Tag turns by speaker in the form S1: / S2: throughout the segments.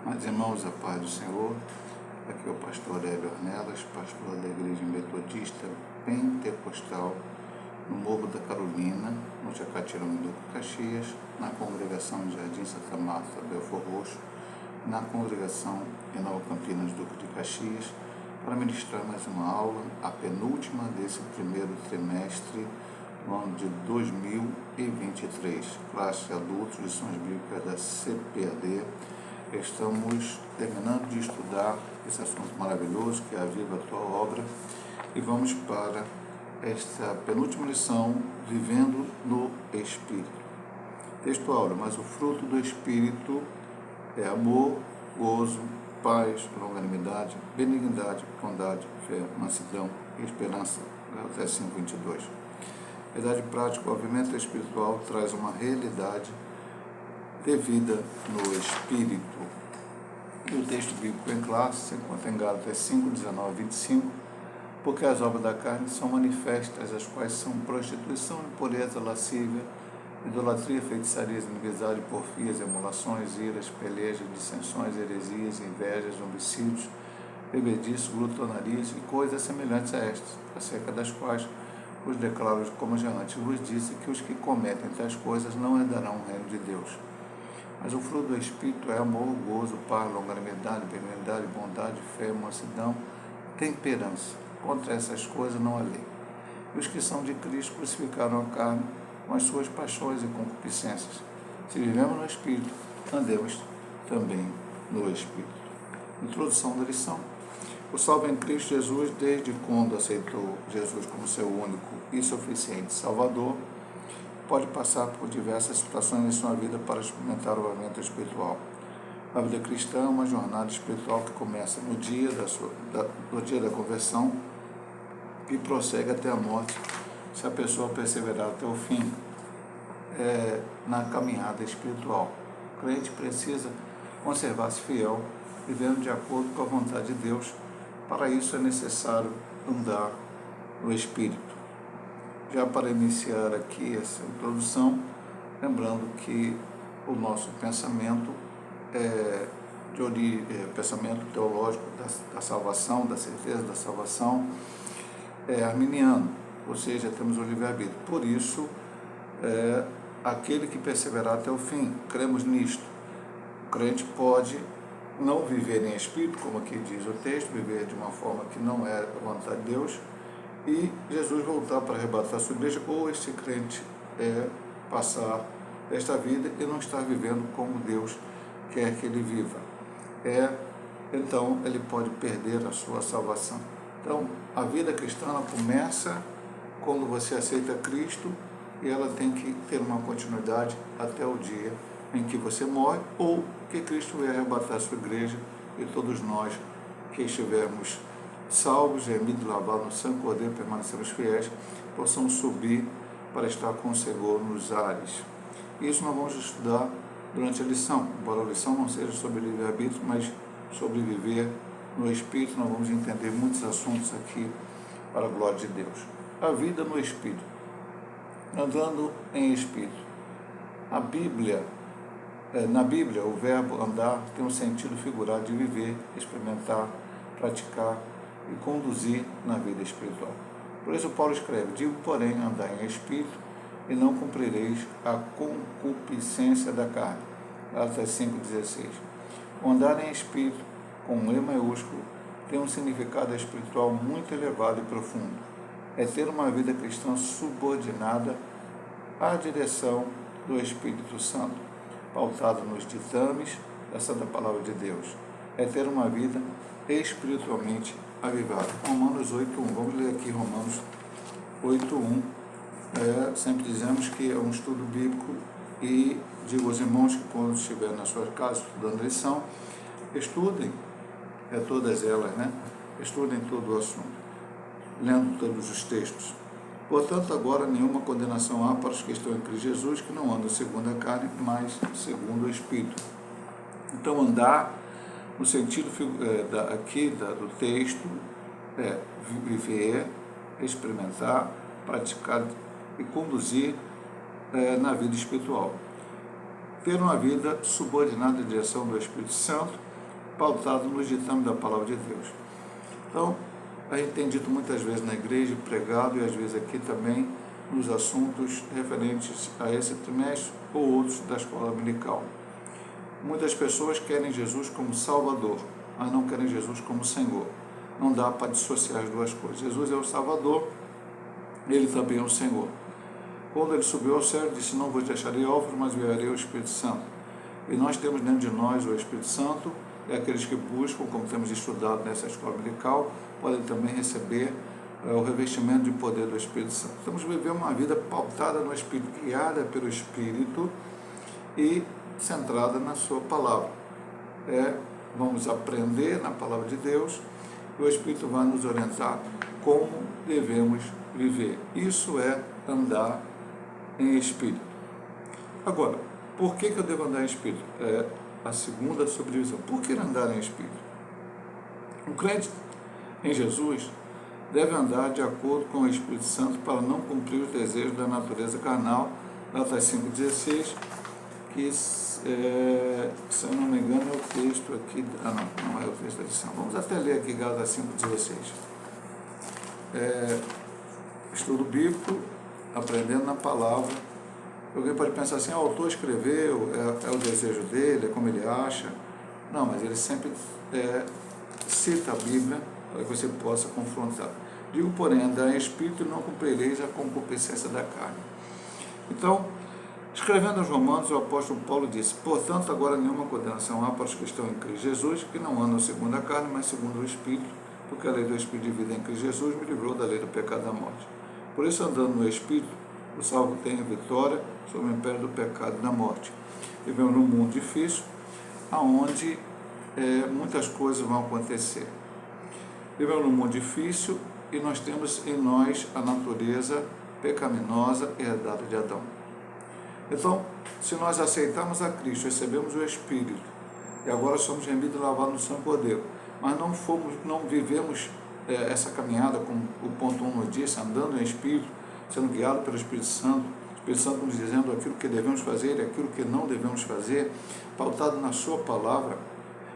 S1: Mas, irmãos, a paz do Senhor, aqui é o pastor Hélio Ornelas, pastor da Igreja Metodista Pentecostal, no Morro da Carolina, no Jacatirambu, Caxias, na congregação de Jardim Santa Marta, Belfor Roxo, na congregação em Nova Campinas, Duque de Caxias, para ministrar mais uma aula, a penúltima desse primeiro trimestre, no ano de 2023, classe adultos, lições bíblicas da CPAD. Estamos terminando de estudar esse assunto maravilhoso que é a Viva a Tua Obra e vamos para esta penúltima lição, Vivendo no Espírito. Texto áureo, mas o fruto do Espírito é amor, gozo, paz, longanimidade, benignidade, bondade, fé, mansidão e esperança. Até 5:22. Verdade prática, o movimento espiritual traz uma realidade devida no Espírito. E o texto bíblico em classe se encontra em Gálatas 5:19-25, porque as obras da carne são manifestas, as quais são prostituição, impureza, lascívia, idolatria, feitiçaria, inimizade, porfias, emulações, iras, pelejas, dissensões, heresias, invejas, homicídios, bebedices, glutonarias e coisas semelhantes a estas, acerca das quais os declaro, como já antes vos disse, que os que cometem tais coisas não herdarão o reino de Deus. Mas o fruto do Espírito é amor, gozo, paz, longanimidade, benignidade, bondade, fé, mansidão, temperança. Contra essas coisas não há lei. E os que são de Cristo crucificaram a carne com as suas paixões e concupiscências. Se vivemos no Espírito, andemos também no Espírito. Introdução da lição. O salvo em Cristo Jesus, desde quando aceitou Jesus como seu único e suficiente Salvador, pode passar por diversas situações em sua vida para experimentar o aumento espiritual. A vida cristã é uma jornada espiritual que começa no dia da conversão e prossegue até a morte, se a pessoa perseverar até o fim na caminhada espiritual. O crente precisa conservar-se fiel, vivendo de acordo com a vontade de Deus. Para isso é necessário andar no Espírito. Já para iniciar aqui essa introdução, lembrando que o nosso pensamento pensamento teológico da salvação, da certeza da salvação, é arminiano, ou seja, temos o livre-arbítrio. Por isso, aquele que perseverar até o fim, cremos nisto. O crente pode não viver em espírito, como aqui diz o texto, viver de uma forma que não é a vontade de Deus, e Jesus voltar para arrebatar a sua igreja, ou este crente passar esta vida e não estar vivendo como Deus quer que ele viva. Então, ele pode perder a sua salvação. Então, a vida cristã começa quando você aceita Cristo e ela tem que ter uma continuidade até o dia em que você morre ou que Cristo vai arrebatar a sua igreja e todos nós que estivermos salvos, remidos, lavados no sangue do Cordeiro, permanecemos fiéis, possamos subir para estar com o Senhor nos ares. Isso nós vamos estudar durante a lição, embora a lição não seja sobre livre-arbítrio, mas sobre viver no Espírito. Nós vamos entender muitos assuntos aqui para a glória de Deus. A vida no Espírito, andando em Espírito. Na Bíblia, o verbo andar tem um sentido figurado de viver, experimentar, praticar e conduzir na vida espiritual. Por isso Paulo escreve: digo, porém, andar em Espírito e não cumprireis a concupiscência da carne. Gálatas 5:16. O andar em Espírito, com um E maiúsculo, tem um significado espiritual muito elevado e profundo. É ter uma vida cristã subordinada à direção do Espírito Santo, pautada nos ditames da Santa Palavra de Deus. É ter uma vida espiritualmente avivada. Romanos 8:1. Vamos ler aqui Romanos 8:1. Sempre dizemos que é um estudo bíblico e digo aos irmãos que quando estiver nas suas casas estudando a lição, estudem todas elas, Estudem todo o assunto, lendo todos os textos. Portanto, agora nenhuma condenação há para os que estão em Cristo Jesus, que não andam segundo a carne, mas segundo o Espírito. Então, andar, no sentido do texto, viver, experimentar, praticar e conduzir na vida espiritual. Ter uma vida subordinada à direção do Espírito Santo pautado no ditame da palavra de Deus. Então, a gente tem dito muitas vezes na igreja, pregado, e às vezes aqui também, nos assuntos referentes a esse trimestre ou outros da escola dominical. Muitas pessoas querem Jesus como Salvador, mas não querem Jesus como Senhor. Não dá para dissociar as duas coisas. Jesus é o Salvador, ele também é o Senhor. Quando ele subiu ao céu, ele disse: não vos deixarei órfãos, mas enviarei o Espírito Santo. E nós temos dentro de nós o Espírito Santo, e aqueles que buscam, como temos estudado nessa escola dominical, podem também receber o revestimento de poder do Espírito Santo. Temos que viver uma vida pautada no Espírito, guiada pelo Espírito e centrada na sua palavra. Vamos aprender na palavra de Deus, e o Espírito vai nos orientar como devemos viver. Isso é andar em Espírito. Agora, por que eu devo andar em Espírito? É a segunda subdivisão. Por que andar em Espírito? O crente em Jesus deve andar de acordo com o Espírito Santo para não cumprir os desejos da natureza carnal, Gálatas 5,16, que, se eu não me engano, é o texto aqui, não é o texto da lição. Vamos até ler aqui Gálatas 5,16. Estudo bíblico, aprendendo na palavra. Alguém pode pensar assim: o autor escreveu, é o desejo dele, é como ele acha. Não, mas ele sempre cita a Bíblia para que você possa confrontar. Digo, porém, andar em espírito e não cumprireis a concupiscência da carne. Então, escrevendo aos Romanos, o apóstolo Paulo disse: portanto, agora nenhuma condenação há para os que estão em Cristo Jesus, que não andam segundo a carne, mas segundo o Espírito, porque a lei do Espírito de vida em Cristo Jesus me livrou da lei do pecado e da morte. Por isso, andando no Espírito, o salvo tem a vitória sobre o império do pecado e da morte. Vivemos num mundo difícil, onde muitas coisas vão acontecer. Vivemos num mundo difícil e nós temos em nós a natureza pecaminosa herdada de Adão. Então, se nós aceitamos a Cristo, recebemos o Espírito, e agora somos remidos e lavados no Sangue Cordeiro, mas não vivemos essa caminhada, como o ponto 1 nos disse, andando em Espírito, sendo guiado pelo Espírito Santo, o Espírito Santo nos dizendo aquilo que devemos fazer e aquilo que não devemos fazer, pautado na sua palavra,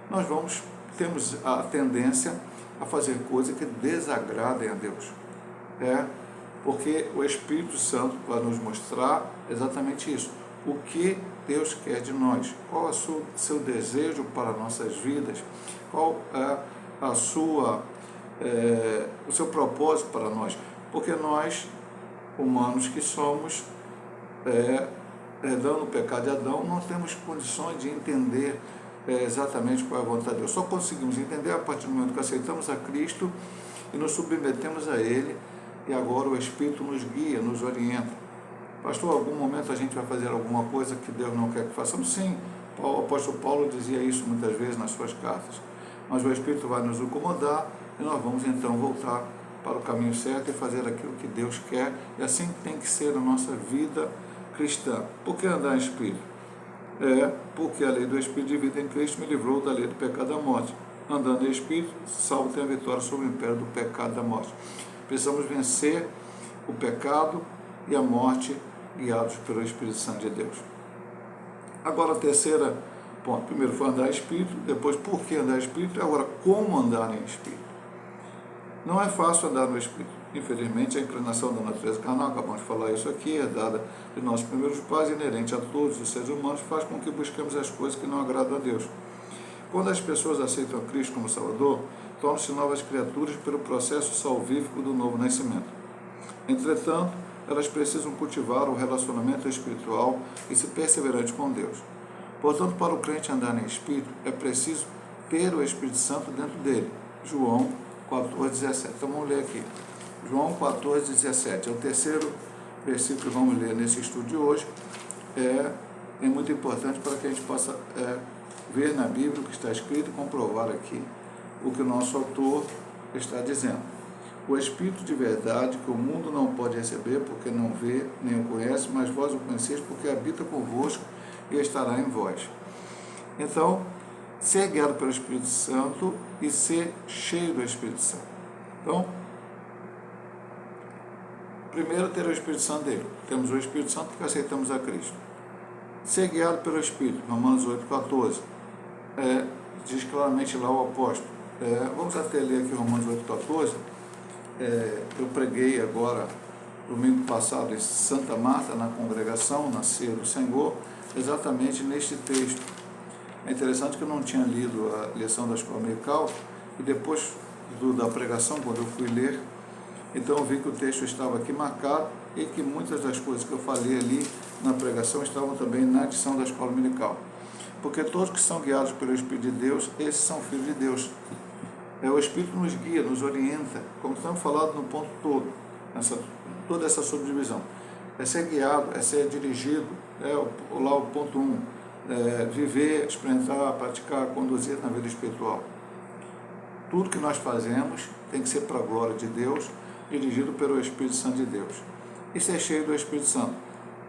S1: nós temos a tendência a fazer coisas que desagradem a Deus. Porque o Espírito Santo vai nos mostrar exatamente isso. O que Deus quer de nós, qual é o seu desejo para nossas vidas, qual é o seu propósito para nós. Porque nós, humanos que somos, herdando o pecado de Adão, não temos condições de entender exatamente qual é a vontade de Deus. Só conseguimos entender a partir do momento que aceitamos a Cristo e nos submetemos a Ele, e agora o Espírito nos guia, nos orienta. Pastor, em algum momento a gente vai fazer alguma coisa que Deus não quer que façamos? Sim, o apóstolo Paulo dizia isso muitas vezes nas suas cartas. Mas o Espírito vai nos incomodar e nós vamos então voltar para o caminho certo e fazer aquilo que Deus quer, e assim tem que ser a nossa vida cristã. Por que andar em Espírito? Porque a lei do Espírito de vida em Cristo me livrou da lei do pecado e da morte. Andando em Espírito, salvo tem a vitória sobre o império do pecado e da morte. Precisamos vencer o pecado e a morte, guiados pelo Espírito Santo de Deus. Agora, o terceiro ponto. Primeiro foi andar em Espírito, depois por que andar em Espírito, e agora como andar em Espírito. Não é fácil andar no Espírito. Infelizmente, a inclinação da natureza carnal, acabamos de falar isso aqui, herdada de nossos primeiros pais, inerente a todos os seres humanos, faz com que busquemos as coisas que não agradam a Deus. Quando as pessoas aceitam a Cristo como Salvador, tornam-se novas criaturas pelo processo salvífico do novo nascimento. Entretanto, elas precisam cultivar o relacionamento espiritual e ser perseverantes com Deus. Portanto, para o crente andar em Espírito, é preciso ter o Espírito Santo dentro dele. João 14,17. Então vamos ler aqui. João 14,17. É o terceiro versículo que vamos ler nesse estudo de hoje. É muito importante para que a gente possa ver na Bíblia o que está escrito e comprovar aqui o que o nosso autor está dizendo. O Espírito de verdade que o mundo não pode receber porque não vê nem o conhece, mas vós o conheceis porque habita convosco e estará em vós. Então, ser guiado pelo Espírito Santo e ser cheio do Espírito Santo. Então, primeiro ter o Espírito Santo dele. Temos o Espírito Santo porque aceitamos a Cristo. Ser guiado pelo Espírito, Romanos 8,14. diz claramente lá o apóstolo. Vamos até ler aqui Romanos 8,14. Eu preguei agora, domingo passado, em Santa Marta, na congregação, na Ceia do Senhor, exatamente neste texto. É interessante que eu não tinha lido a lição da escola dominical, e depois da pregação, quando eu fui ler, então eu vi que o texto estava aqui marcado e que muitas das coisas que eu falei ali na pregação estavam também na edição da escola dominical. Porque todos que são guiados pelo Espírito de Deus, esses são filhos de Deus. O Espírito nos guia, nos orienta, como estamos falando no ponto todo, toda essa subdivisão. É ser guiado, é ser dirigido, lá o ponto 1, viver, experimentar, praticar, conduzir na vida espiritual. Tudo que nós fazemos tem que ser para a glória de Deus, dirigido pelo Espírito Santo de Deus. E ser cheio do Espírito Santo.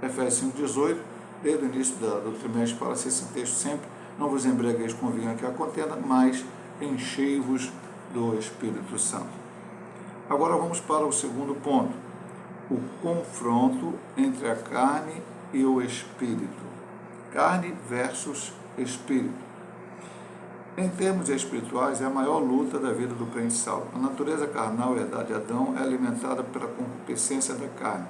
S1: Efésios 5,18, desde o início do trimestre, fala-se esse texto sempre: não vos embriagueis com vinho que a contenda, mas enchei-vos do Espírito Santo. Agora vamos para o segundo ponto, o confronto entre a carne e o Espírito. Carne versus Espírito. Em termos espirituais, é a maior luta da vida do crente salvo. A natureza carnal, herdada de Adão, é alimentada pela concupiscência da carne.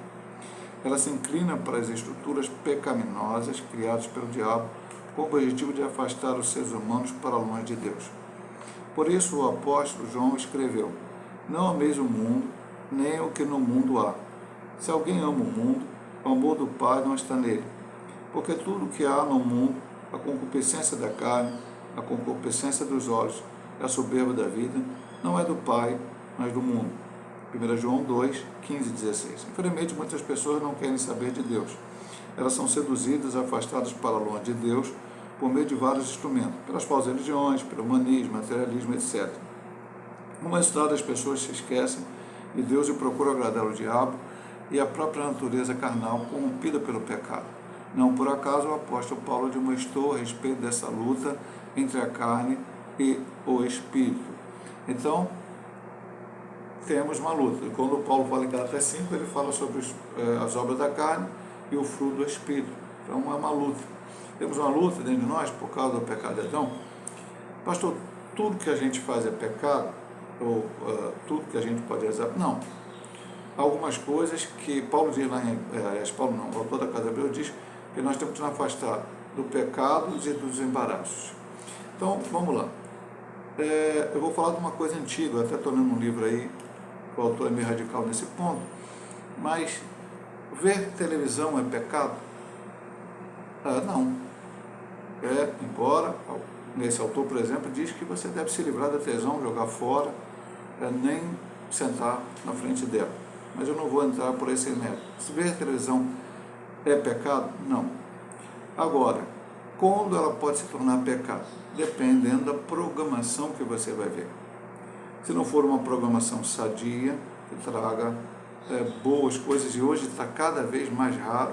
S1: Ela se inclina para as estruturas pecaminosas criadas pelo diabo, com o objetivo de afastar os seres humanos para longe de Deus. Por isso o apóstolo João escreveu: não ameis o mundo, nem o que no mundo há. Se alguém ama o mundo, o amor do Pai não está nele. Porque tudo o que há no mundo, a concupiscência da carne, a concupiscência dos olhos e a soberba da vida, não é do Pai, mas do mundo. 1 João 2, 15 e 16. Infelizmente, muitas pessoas não querem saber de Deus. Elas são seduzidas, afastadas para longe de Deus, por meio de vários instrumentos, pelas falsas religiões, pelo humanismo, materialismo, etc. Como resultado, as pessoas se esquecem de Deus e procuram agradar o diabo e a própria natureza carnal corrompida pelo pecado. Não por acaso o apóstolo Paulo demonstrou a respeito dessa luta entre a carne e o Espírito. Então, temos uma luta. E quando Paulo fala em Gálatas 5, ele fala sobre as obras da carne e o fruto do Espírito. Então, é uma luta. Temos uma luta dentro de nós por causa do pecado de Adão. Pastor, tudo que a gente faz é pecado? Ou tudo que a gente pode rezar? Não. Há algumas coisas que Paulo diz lá em... Paulo não, o autor da Casa de Abreu diz que nós temos que nos afastar do pecado e dos embaraços. Então, vamos lá. Eu vou falar de uma coisa antiga, eu até estou lendo um livro aí, o autor é meio radical nesse ponto, mas ver televisão é pecado? Não. Embora, nesse autor, por exemplo, diz que você deve se livrar da televisão, jogar fora, nem sentar na frente dela. Mas eu não vou entrar por esse método. Se ver televisão é pecado? Não. Agora, quando ela pode se tornar pecado? Dependendo da programação que você vai ver. Se não for uma programação sadia, que traga boas coisas, e hoje está cada vez mais raro,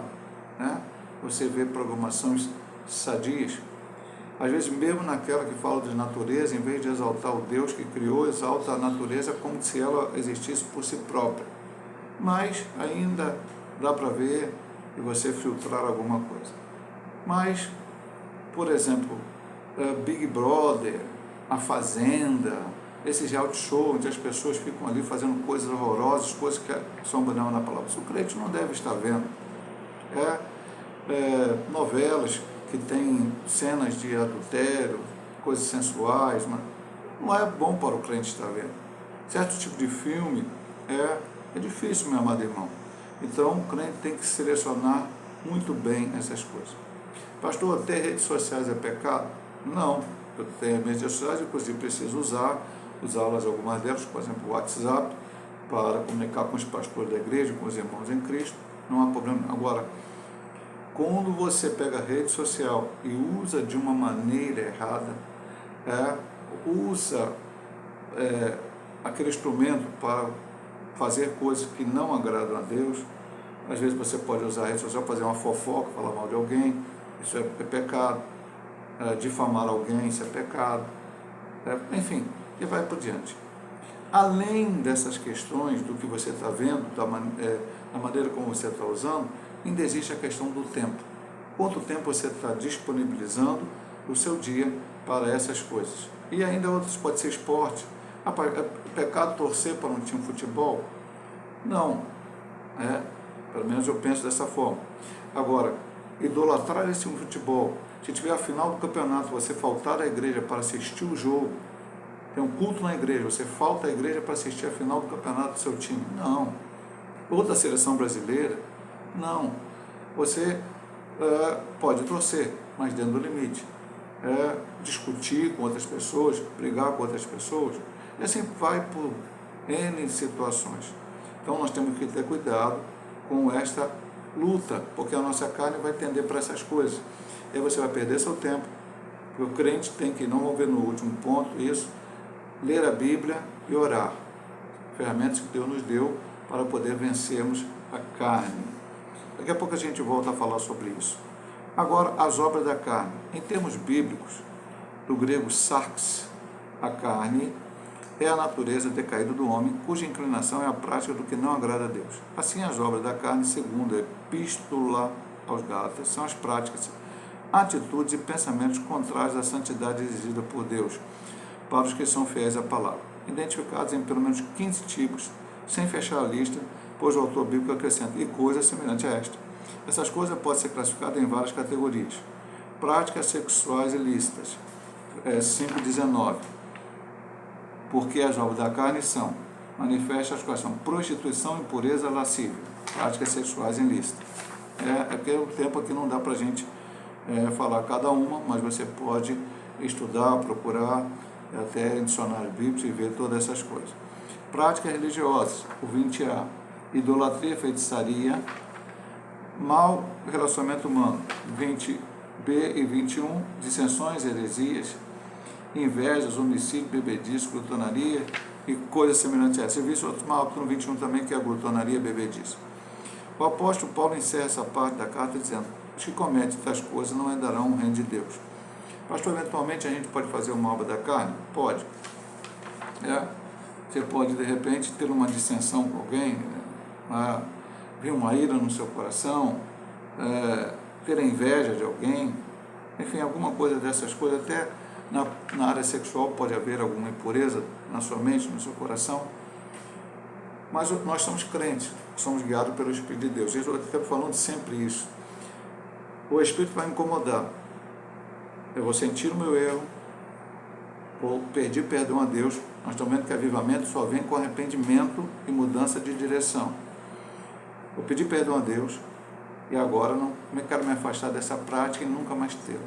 S1: né? Você vê programações sadias. Às vezes, mesmo naquela que fala de natureza, em vez de exaltar o Deus que criou, exalta a natureza como se ela existisse por si própria. Mas ainda dá para ver e você filtrar alguma coisa. Mas, por exemplo, Big Brother, A Fazenda, esse reality show onde as pessoas ficam ali fazendo coisas horrorosas, coisas que são banal na palavra. O crente não deve estar vendo. Novelas que tem cenas de adultério, coisas sensuais, mas não é bom para o crente estar vendo. Certo tipo de filme é difícil, meu amado irmão. Então, o crente tem que selecionar muito bem essas coisas. Pastor, ter redes sociais é pecado? Não. Eu tenho redes sociais, inclusive preciso usá-las, algumas delas, por exemplo, o WhatsApp, para comunicar com os pastores da igreja, com os irmãos em Cristo, não há problema. Agora, quando você pega a rede social e usa de uma maneira errada, usa aquele instrumento para fazer coisas que não agradam a Deus, às vezes você pode usar a rede social para fazer uma fofoca, falar mal de alguém, isso é pecado, difamar alguém, isso é pecado, enfim, e vai por diante. Além dessas questões do que você está vendo, da maneira como você está usando, ainda existe a questão do tempo. Quanto tempo você está disponibilizando o seu dia para essas coisas. E ainda outras, pode ser esporte. É pecado torcer para um time de futebol? Não. Pelo menos eu penso dessa forma. Agora, idolatrar esse time de futebol, se tiver a final do campeonato, você faltar à igreja para assistir o jogo, tem um culto na igreja, você falta à igreja para assistir a final do campeonato do seu time? Não. Ou da seleção brasileira? Não. Você pode torcer, mas dentro do limite. Discutir com outras pessoas, brigar com outras pessoas, e assim vai por N situações. Então nós temos que ter cuidado com esta luta, porque a nossa carne vai tender para essas coisas. E aí você vai perder seu tempo. O crente tem que, não vamos ver no último ponto isso, ler a Bíblia e orar. Ferramentas que Deus nos deu para poder vencermos a carne. Daqui a pouco a gente volta a falar sobre isso. Agora, as obras da carne. Em termos bíblicos, do grego sarx, a carne é a natureza decaída do homem, cuja inclinação é a prática do que não agrada a Deus. Assim, as obras da carne, segundo a Epístola aos Gálatas, são as práticas, atitudes e pensamentos contrários à santidade exigida por Deus, para os que são fiéis à palavra, identificados em pelo menos 15 tipos, sem fechar a lista, pois o autor bíblico acrescenta, e coisas semelhantes a esta. Essas coisas podem ser classificadas em várias categorias. Práticas sexuais ilícitas, 5,19. Porque as obras da carne são, manifestas quais são, prostituição, impureza, lascívia, práticas sexuais ilícitas. Porque o tempo aqui não dá para a gente falar cada uma, mas você pode estudar, procurar, até em dicionário bíblico e ver todas essas coisas. Práticas religiosas, o 20A, idolatria, feitiçaria, mau relacionamento humano, 20B e 21, dissensões, heresias, invejas, homicídio, bebedice, glutonaria e coisas semelhantes a essa. Serviço outro mal no 21 também, que é a glutonaria e bebedice. O apóstolo Paulo encerra essa parte da carta dizendo, os que cometem tais coisas não herdarão o reino de Deus. Pastor, eventualmente a gente pode fazer uma obra da carne? Pode. Você pode, de repente, ter uma dissensão com alguém, vir uma ira no seu coração, ter inveja de alguém, enfim, alguma coisa dessas coisas. Até na área sexual pode haver alguma impureza na sua mente, no seu coração. Mas nós somos crentes, somos guiados pelo Espírito de Deus. Eu estou falando sempre isso. O Espírito vai me incomodar. Eu vou sentir o meu erro, vou pedir perdão a Deus. Nós estamos vendo que avivamento só vem com arrependimento e mudança de direção. Vou pedir perdão a Deus e agora não quero me afastar dessa prática e nunca mais tê-la.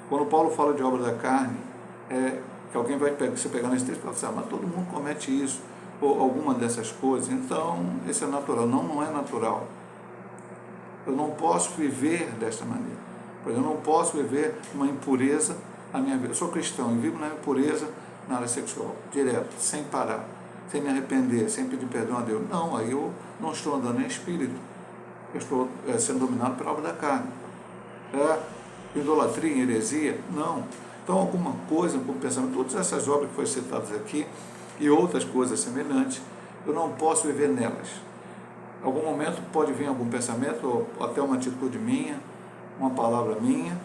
S1: Quando Paulo fala de obra da carne, que alguém vai se pegar nesse texto e falar assim, mas todo mundo comete isso, ou alguma dessas coisas, então isso é natural. Não é natural. Eu não posso viver dessa maneira. Eu não posso viver uma impureza na minha vida. Eu sou cristão e vivo na impureza na área sexual, direto, sem parar, sem me arrepender, sem pedir perdão a Deus. Não, aí eu não estou andando em espírito. Eu estou sendo dominado pela obra da carne. Idolatria, heresia? Não. Então, alguma coisa, como pensamento, todas essas obras que foram citadas aqui e outras coisas semelhantes, eu não posso viver nelas. Em algum momento pode vir algum pensamento, ou até uma atitude minha, uma palavra minha,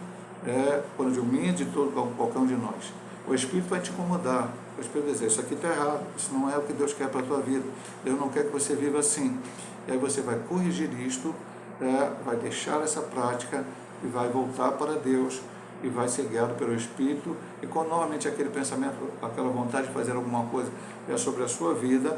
S1: quando eu digo minha, de qualquer um de nós. O Espírito vai te incomodar. O Espírito vai dizer, isso aqui está errado, isso não é o que Deus quer para a tua vida. Deus não quer que você viva assim. E aí você vai corrigir isto, vai deixar essa prática e vai voltar para Deus e vai ser guiado pelo Espírito. E quando novamente aquele pensamento, aquela vontade de fazer alguma coisa sobre a sua vida,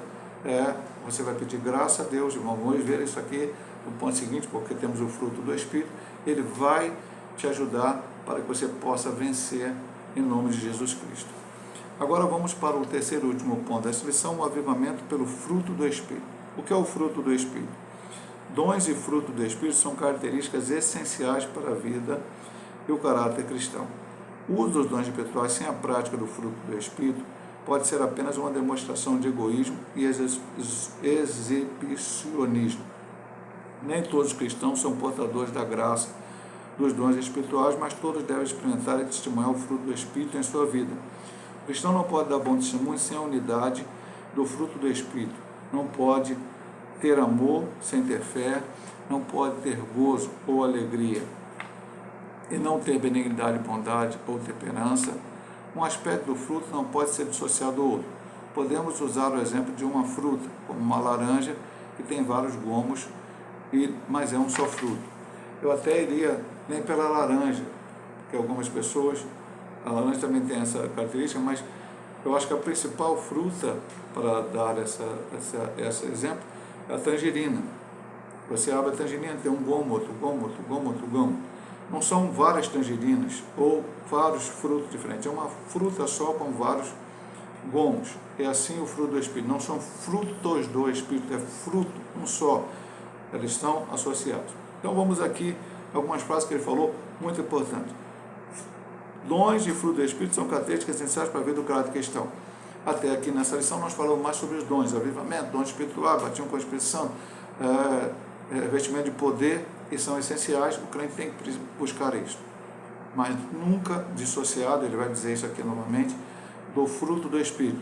S1: você vai pedir graça a Deus, irmão, vamos ver isso aqui no ponto seguinte, porque temos o fruto do Espírito. Ele vai te ajudar para que você possa vencer em nome de Jesus Cristo. Agora vamos para o terceiro e último ponto dessa lição, o avivamento pelo fruto do Espírito. O que é o fruto do Espírito? Dons e fruto do Espírito são características essenciais para a vida e o caráter cristão. O uso dos dons espirituais sem a prática do fruto do Espírito pode ser apenas uma demonstração de egoísmo e exibicionismo. Nem todos os cristãos são portadores da graça dos dons espirituais, mas todos devem experimentar e testemunhar o fruto do Espírito em sua vida. O cristão não pode dar bom testemunho sem a unidade do fruto do Espírito. Não pode ter amor sem ter fé, não pode ter gozo ou alegria, e não ter benignidade, bondade ou temperança, Um aspecto do fruto não pode ser dissociado do outro. Podemos usar o exemplo de uma fruta, como uma laranja, que tem vários gomos, mas é um só fruto. Eu até iria nem pela laranja, porque algumas pessoas, a laranja também tem essa característica, mas eu acho que a principal fruta, para dar esse exemplo, é a tangerina. Você abre a tangerina, tem um gomo, outro gomo, outro gomo, outro gomo. Não são várias tangerinas ou vários frutos diferentes, é uma fruta só com vários gomos. É assim o fruto do Espírito. Não são frutos do Espírito, é fruto um só. Eles estão associados. Então vamos aqui, algumas frases que ele falou, muito importantes. Dons e fruto do Espírito são características essenciais para a vida do caráter cristão. Até aqui nessa lição nós falamos mais sobre os dons, avivamento, dons espirituais, batismo com o Espírito Santo, vestimento de poder, e são essenciais, o crente tem que buscar isso. Mas nunca dissociado, ele vai dizer isso aqui novamente, do fruto do Espírito.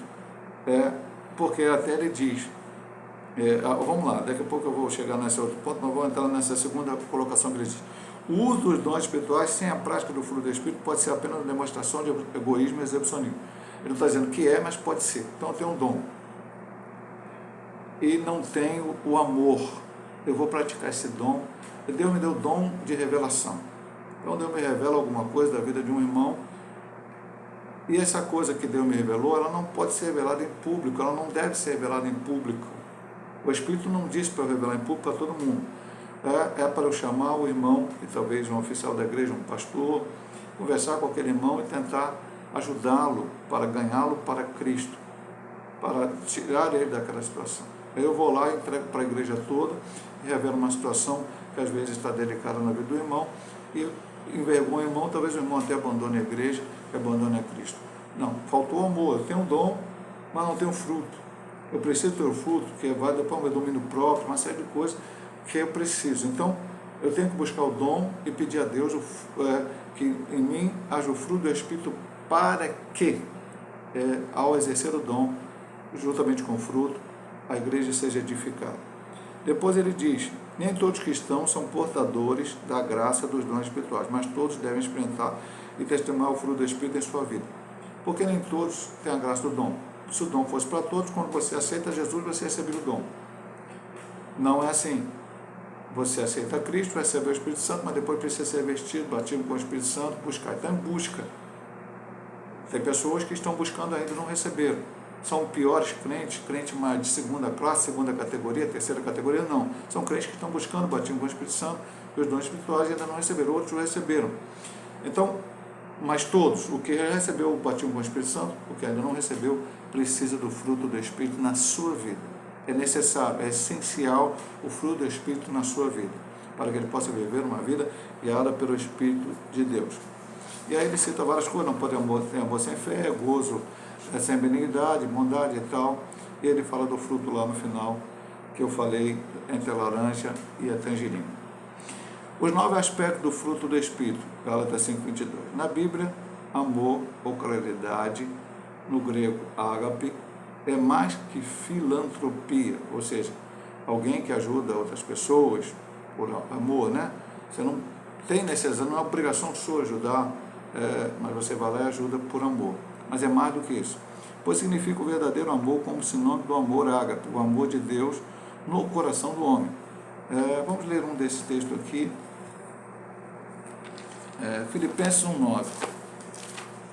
S1: Porque até ele diz, vamos lá, daqui a pouco eu vou chegar nesse outro ponto, mas vou entrar nessa segunda colocação que ele diz. O uso dos dons espirituais sem a prática do fruto do Espírito pode ser apenas uma demonstração de egoísmo e exibicionismo. Ele não está dizendo que é, mas pode ser. Então eu tenho um dom e não tenho o amor. Eu vou praticar esse dom. Deus me deu o dom de revelação. Então Deus me revela alguma coisa da vida de um irmão, e essa coisa que Deus me revelou, ela não pode ser revelada em público, ela não deve ser revelada em público. O Espírito não diz para eu revelar em público para todo mundo. É para eu chamar o irmão, e talvez um oficial da igreja, um pastor, conversar com aquele irmão e tentar ajudá-lo para ganhá-lo para Cristo, para tirar ele daquela situação. Aí eu vou lá e entrego para a igreja toda e revelo uma situação que às vezes está delicada na vida do irmão e envergonha o irmão, talvez o irmão até abandone a igreja e abandone a Cristo. Não, faltou amor. Eu tenho um dom, mas não tenho fruto. Eu preciso ter o fruto, que vai depois o meu domínio próprio, uma série de coisas que eu preciso. Então, eu tenho que buscar o dom e pedir a Deus que em mim haja o fruto do Espírito para que, ao exercer o dom, juntamente com o fruto, a igreja seja edificada. Depois ele diz, nem todos os cristãos são portadores da graça dos dons espirituais, mas todos devem experimentar e testemunhar o fruto do Espírito em sua vida. Porque nem todos têm a graça do dom. Se o dom fosse para todos, quando você aceita Jesus, você recebe o dom. Não é assim. Você aceita Cristo, recebe o Espírito Santo, mas depois precisa ser vestido, batido com o Espírito Santo, buscar. Então, busca. Tem pessoas que estão buscando ainda e não receberam. São piores crentes, crentes mais de segunda classe, segunda categoria, terceira categoria, não. São crentes que estão buscando o batismo com o Espírito Santo e os dons espirituais ainda não receberam, outros receberam. Então, mas todos, o que recebeu o batismo com o Espírito Santo, o que ainda não recebeu, precisa do fruto do Espírito na sua vida. É necessário, é essencial o fruto do Espírito na sua vida, para que ele possa viver uma vida guiada pelo Espírito de Deus. E aí ele cita várias coisas, não pode ter amor sem fé, gozo sem benignidade, bondade e tal. E ele fala do fruto lá no final, que eu falei, entre a laranja e a tangerina. Os 9 aspectos do fruto do Espírito, Gálatas 5:22. Na Bíblia, amor ou claridade, no grego ágape, é mais que filantropia, ou seja, alguém que ajuda outras pessoas por amor, né? Você não tem necessidade, não é obrigação sua ajudar, mas você vai lá e ajuda por amor. Mas é mais do que isso, pois significa o verdadeiro amor como sinônimo do amor ágape, o amor de Deus no coração do homem. Vamos ler um desses textos aqui, Filipenses 1:9.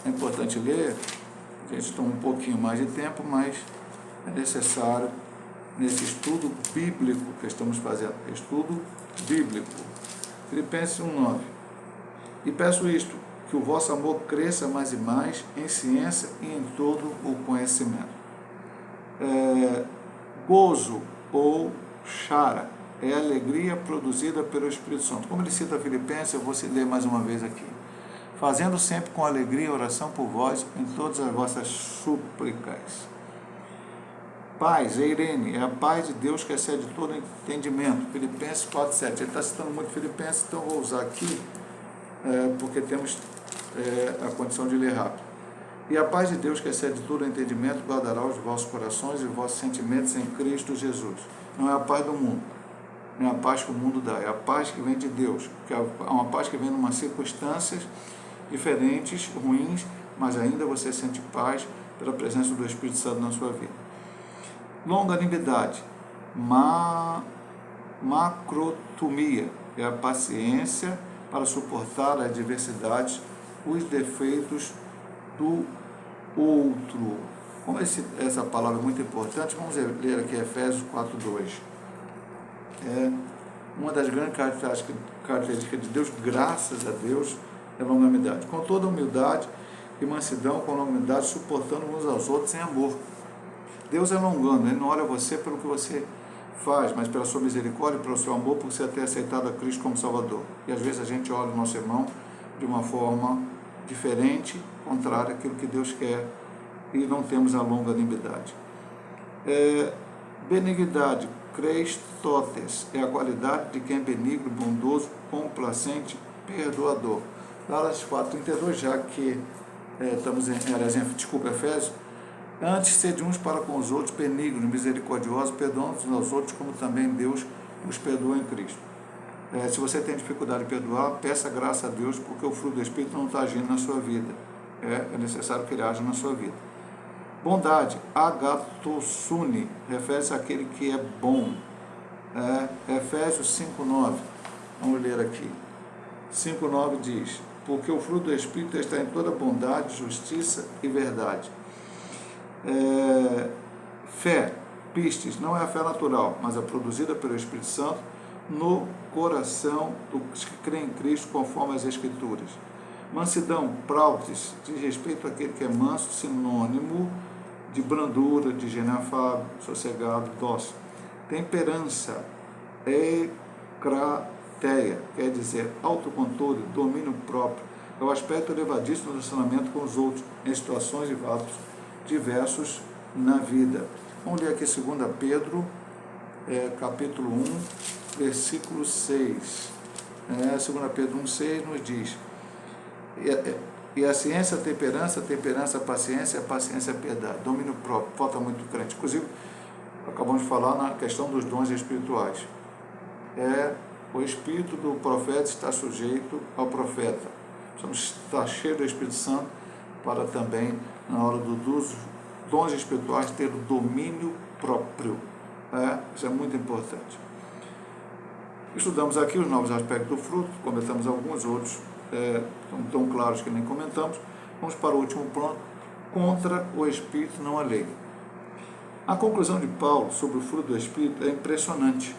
S1: É importante ler, a gente toma um pouquinho mais de tempo, mas é necessário nesse estudo bíblico que estamos fazendo, estudo bíblico. Filipenses 1:9. E peço isto, que o vosso amor cresça mais e mais em ciência e em todo o conhecimento. Gozo ou chara é a alegria produzida pelo Espírito Santo. Como ele cita Filipenses, eu vou ler mais uma vez aqui. Fazendo sempre com alegria oração por vós em todas as vossas súplicas. Paz, Eirene, é a paz de Deus que excede todo entendimento. Filipenses 4:7. Ele está citando muito Filipenses, então vou usar aqui, porque temos a condição de ler rápido. E a paz de Deus que excede todo entendimento guardará os vossos corações e os vossos sentimentos em Cristo Jesus. Não é a paz do mundo, não é a paz que o mundo dá, é a paz que vem de Deus, que é uma paz que vem em umas circunstâncias diferentes, ruins, mas ainda você sente paz pela presença do Espírito Santo na sua vida. Longanimidade, macrotumia, é a paciência para suportar as adversidades, os defeitos do outro. Como essa palavra é muito importante, vamos ler aqui Efésios 4:2. Uma das grandes características de Deus, graças a Deus, é a longanimidade. Com toda humildade e mansidão, com longanimidade, suportando uns aos outros em amor. Deus é longano, Ele não olha você pelo que você faz, mas pela sua misericórdia, pelo seu amor, por você ter aceitado a Cristo como Salvador. E às vezes a gente olha o nosso irmão de uma forma diferente, contrária àquilo que Deus quer, e não temos a longanimidade. Benignidade, Christotes, é a qualidade de quem é benigno, bondoso, complacente, perdoador. Gálatas 4:32, já que estamos em Efésios, antes sede uns para com os outros benignos, misericordiosos, perdoando uns aos outros, como também Deus os perdoa em Cristo. Se você tem dificuldade de perdoar, peça graça a Deus, porque o fruto do Espírito não está agindo na sua vida. É necessário que ele haja na sua vida. Bondade, agatossune, refere-se àquele que é bom. Efésios 5:9, vamos ler aqui. 5:9 diz: porque o fruto do Espírito está em toda bondade, justiça e verdade. Fé, pistes, não é a fé natural, mas a produzida pelo Espírito Santo no coração dos que creem em Cristo, conforme as Escrituras. Mansidão, prautes, diz respeito àquele que é manso, sinônimo de brandura, de genafável, sossegado, dócil. Temperança, ecrateia, quer dizer autocontrole, domínio próprio, é o aspecto elevadíssimo do relacionamento com os outros, em situações e fatos diversos na vida. Vamos ler aqui 2 Pedro, capítulo 1, versículo 6. 2 Pedro 1,6 nos diz: e a ciência, a temperança, a paciência, a piedade, domínio próprio. Falta muito crente. Inclusive, acabamos de falar na questão dos dons espirituais. O espírito do profeta está sujeito ao profeta. Precisamos estar cheio do Espírito Santo para também, na hora dos dons espirituais, ter o domínio próprio. Isso é muito importante. Estudamos aqui os novos aspectos do fruto, comentamos alguns outros, tão claros que nem comentamos. Vamos para o último ponto: contra o Espírito, não a lei. A conclusão de Paulo sobre o fruto do Espírito é impressionante.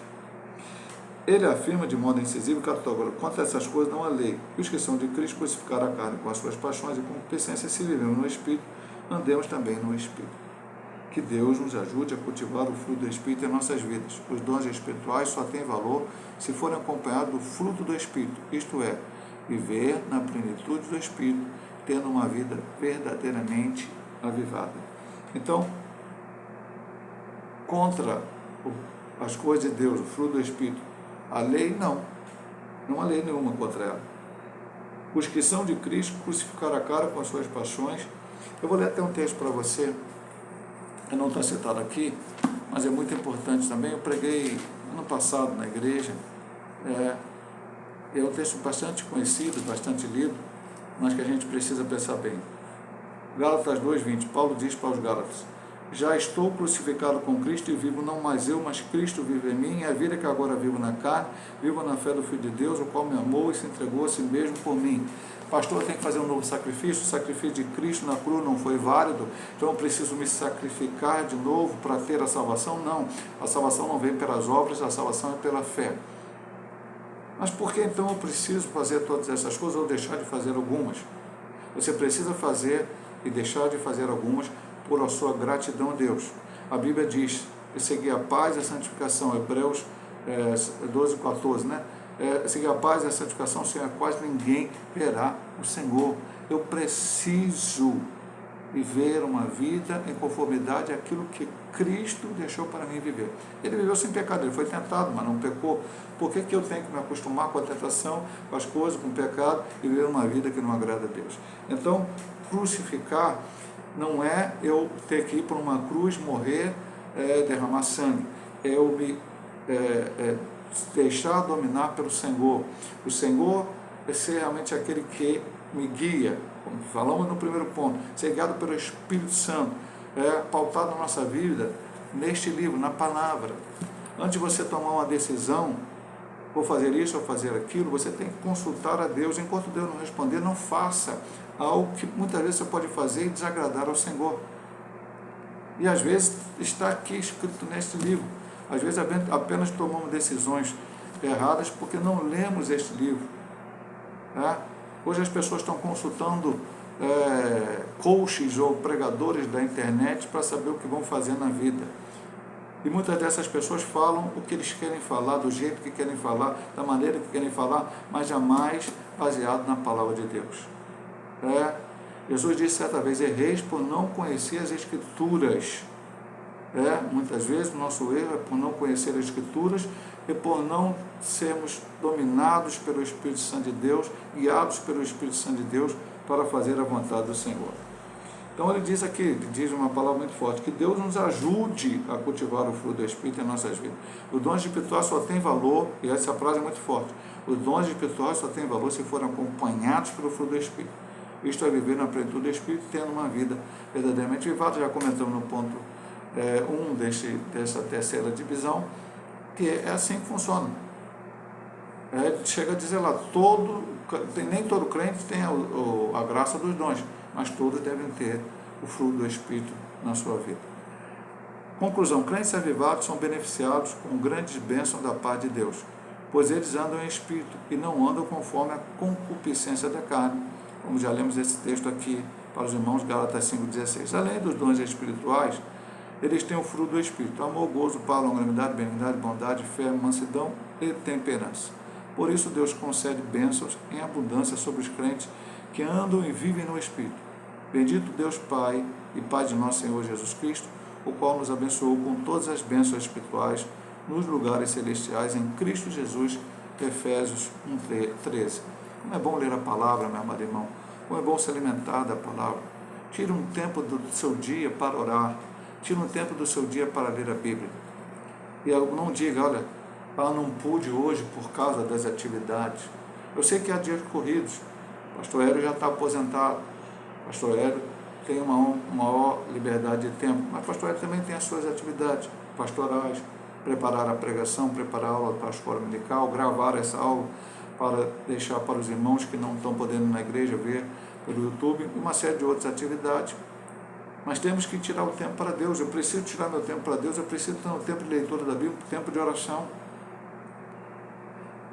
S1: Ele afirma de modo incisivo e categórico: contra essas coisas não há lei. E os que são de Cristo crucificaram a carne com as suas paixões e concupiscências, se vivemos no Espírito, andemos também no Espírito. Que Deus nos ajude a cultivar o fruto do Espírito em nossas vidas. Os dons espirituais só têm valor se forem acompanhados do fruto do Espírito, isto é, viver na plenitude do Espírito, tendo uma vida verdadeiramente avivada. Então, contra as coisas de Deus, o fruto do Espírito, a lei não há lei nenhuma contra ela. Os que são de Cristo crucificaram a cara com as suas paixões. Eu vou ler até um texto para você, que não está citado aqui, mas é muito importante também. Eu preguei ano passado na igreja, é um texto bastante conhecido, bastante lido, mas que a gente precisa pensar bem. Gálatas 2:20, Paulo diz para os Gálatas: já estou crucificado com Cristo e vivo não mais eu, mas Cristo vive em mim, e a vida que agora vivo na carne, vivo na fé do Filho de Deus, o qual me amou e se entregou a si mesmo por mim. Pastor, tem que fazer um novo sacrifício? O sacrifício de Cristo na cruz não foi válido, então eu preciso me sacrificar de novo para ter a salvação? Não, a salvação não vem pelas obras, a salvação é pela fé. Mas por que então eu preciso fazer todas essas coisas ou deixar de fazer algumas? Você precisa fazer e deixar de fazer algumas por a sua gratidão a Deus. A Bíblia diz: seguir a paz e a santificação, Hebreus 12:14, seguir a paz e a santificação, sem a quais ninguém verá o Senhor. Eu preciso viver uma vida em conformidade àquilo que Cristo deixou para mim viver. Ele viveu sem pecado, ele foi tentado, mas não pecou. Por que eu tenho que me acostumar com a tentação, com as coisas, com o pecado, e viver uma vida que não agrada a Deus? Então, crucificar não é eu ter que ir para uma cruz, morrer, derramar sangue. É eu me deixar dominar pelo Senhor. O Senhor é ser realmente aquele que me guia, como falamos no primeiro ponto, ser guiado pelo Espírito Santo, pautado na nossa vida, neste livro, na palavra. Antes de você tomar uma decisão, vou fazer isso ou fazer aquilo, você tem que consultar a Deus. Enquanto Deus não responder, não faça algo que muitas vezes você pode fazer e desagradar ao Senhor. E às vezes está aqui escrito neste livro. Às vezes apenas tomamos decisões erradas porque não lemos este livro. Hoje as pessoas estão consultando coaches ou pregadores da internet para saber o que vão fazer na vida. E muitas dessas pessoas falam o que eles querem falar, do jeito que querem falar, da maneira que querem falar, mas jamais baseado na palavra de Deus. Jesus disse certa vez: erreis por não conhecer as Escrituras. Muitas vezes o nosso erro é por não conhecer as Escrituras e por não sermos dominados pelo Espírito Santo de Deus, guiados pelo Espírito Santo de Deus para fazer a vontade do Senhor. Então ele diz aqui, ele diz uma palavra muito forte, que Deus nos ajude a cultivar o fruto do Espírito em nossas vidas. Os dons espirituais só têm valor, e essa frase é muito forte, os dons espirituais só têm valor se forem acompanhados pelo fruto do Espírito. Isto é viver na plenitude do Espírito, tendo uma vida verdadeiramente vivada. Já comentamos no ponto 1 dessa terceira divisão, que é assim que funciona. Chega a dizer lá, nem todo crente tem a graça dos dons, mas todos devem ter o fruto do Espírito na sua vida. Conclusão: crentes avivados são beneficiados com grandes bênçãos da paz de Deus, pois eles andam em Espírito e não andam conforme a concupiscência da carne, como já lemos esse texto aqui para os irmãos, Gálatas 5,16. Além dos dons espirituais, eles têm o fruto do Espírito: amor, gozo, paz, longanimidade, benignidade, bondade, fé, mansidão e temperança. Por isso Deus concede bênçãos em abundância sobre os crentes que andam e vivem no Espírito. Bendito Deus Pai e Pai de nosso Senhor Jesus Cristo, o qual nos abençoou com todas as bênçãos espirituais nos lugares celestiais em Cristo Jesus. Efésios 1:13. Como é bom ler a palavra, meu amado irmão. Como é bom se alimentar da palavra. Tire um tempo do seu dia para orar. Tire um tempo do seu dia para ler a Bíblia. E não diga: olha, não pude hoje por causa das atividades. Eu sei que há dias corridos. Pastor Hélio já está aposentado. Pastor Hélio tem uma maior liberdade de tempo, mas Pastor Hélio também tem as suas atividades pastorais, preparar a pregação, preparar a aula para a escola dominical, gravar essa aula para deixar para os irmãos que não estão podendo ir na igreja ver pelo YouTube, e uma série de outras atividades. Mas temos que tirar o tempo para Deus. Eu preciso tirar meu tempo para Deus, eu preciso ter um tempo de leitura da Bíblia, tempo de oração.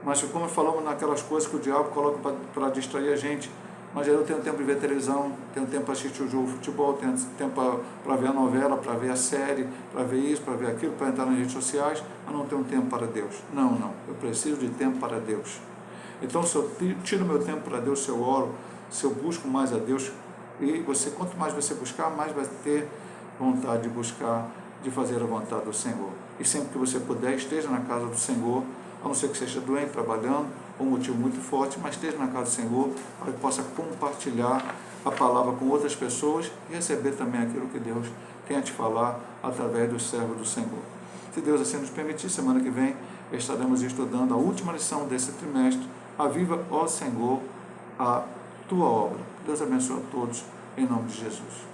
S1: Mas como falamos naquelas coisas que o diabo coloca para distrair a gente, mas eu tenho tempo de ver televisão, tenho tempo para assistir o jogo de futebol, tenho tempo para ver a novela, para ver a série, para ver isso, para ver aquilo, para entrar nas redes sociais, mas não tenho tempo para Deus. Não, eu preciso de tempo para Deus. Então, se eu tiro meu tempo para Deus, se eu oro, se eu busco mais a Deus, e quanto mais você buscar, mais vai ter vontade de buscar, de fazer a vontade do Senhor. E sempre que você puder, esteja na casa do Senhor, a não ser que seja doente, trabalhando, um motivo muito forte, mas esteja na casa do Senhor, para que possa compartilhar a palavra com outras pessoas e receber também aquilo que Deus tem a te falar através do servo do Senhor. Se Deus assim nos permitir, semana que vem estaremos estudando a última lição desse trimestre: Aviva, ó Senhor, a tua obra. Deus abençoe a todos, em nome de Jesus.